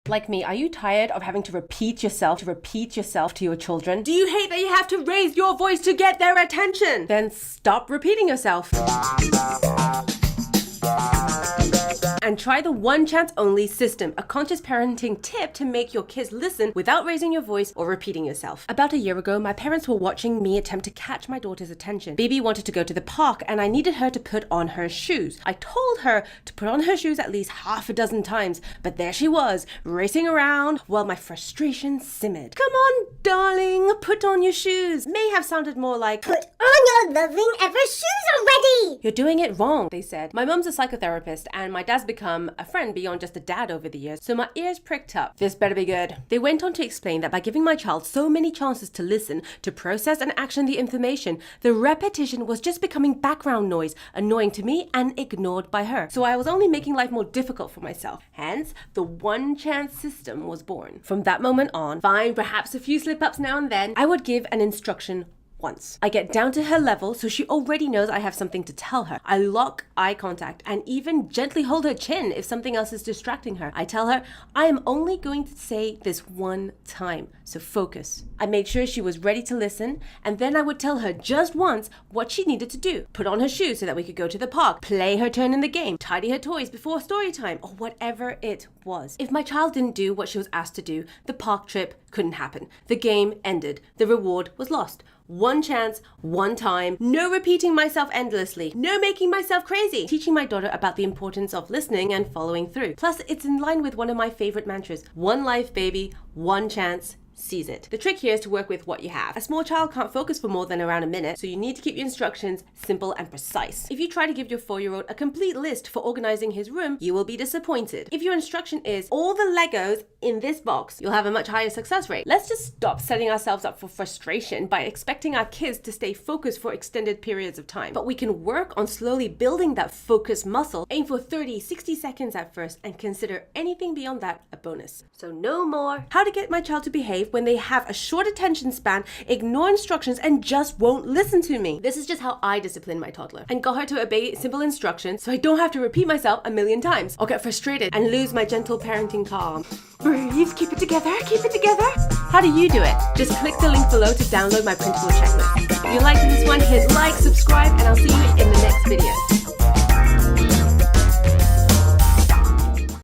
Like me, are you tired of having to repeat yourself to your children? Do you hate that you have to raise your voice to get their attention? Then stop repeating yourself. And try the one chance only system, a conscious parenting tip to make your kids listen without raising your voice or repeating yourself. About a year ago, my parents were watching me attempt to catch my daughter's attention. Bibi wanted to go to the park and I needed her to put on her shoes. I told her to put on her shoes at least half a dozen times, but there she was, racing around while my frustration simmered. Come on, darling, put on your shoes. May have sounded more like, put on your loving ever shoes already! You're doing it wrong, they said. My mum's a psychotherapist and my dad's become a friend beyond just a dad over the years, so my ears pricked up. This better be good. They went on to explain that by giving my child so many chances to listen, to process and action the information, the repetition was just becoming background noise, annoying to me and ignored by her. So I was only making life more difficult for myself. Hence, the one chance system was born. From that moment on, fine, perhaps a few slip-ups now and then, I would give an instruction once. I get down to her level so she already knows I have something to tell her. I lock eye contact and even gently hold her chin if something else is distracting her. I tell her, I am only going to say this one time, so focus. I made sure she was ready to listen, and then I would tell her just once what she needed to do. Put on her shoes so that we could go to the park, play her turn in the game, tidy her toys before story time, or whatever it was. If my child didn't do what she was asked to do, the park trip couldn't happen. The game ended. The reward was lost. One chance, one time, no repeating myself endlessly, no making myself crazy, teaching my daughter about the importance of listening and following through. Plus, it's in line with one of my favorite mantras, one life, baby, one chance, seize it. The trick here is to work with what you have. A small child can't focus for more than around a minute, so you need to keep your instructions simple and precise. If you try to give your 4-year-old a complete list for organizing his room, you will be disappointed. If your instruction is all the Legos in this box, you'll have a much higher success rate. Let's just stop setting ourselves up for frustration by expecting our kids to stay focused for extended periods of time. But we can work on slowly building that focus muscle, aim for 30, 60 seconds at first, and consider anything beyond that a bonus. So no more how to get my child to behave when they have a short attention span, ignore instructions, and just won't listen to me. This is just how I discipline my toddler and got her to obey simple instructions so I don't have to repeat myself a million times or get frustrated and lose my gentle parenting calm. Breathe, keep it together, keep it together. How do you do it? Just click the link below to download my printable checklist. If you liked this one, hit like, subscribe, and I'll see you in the next video.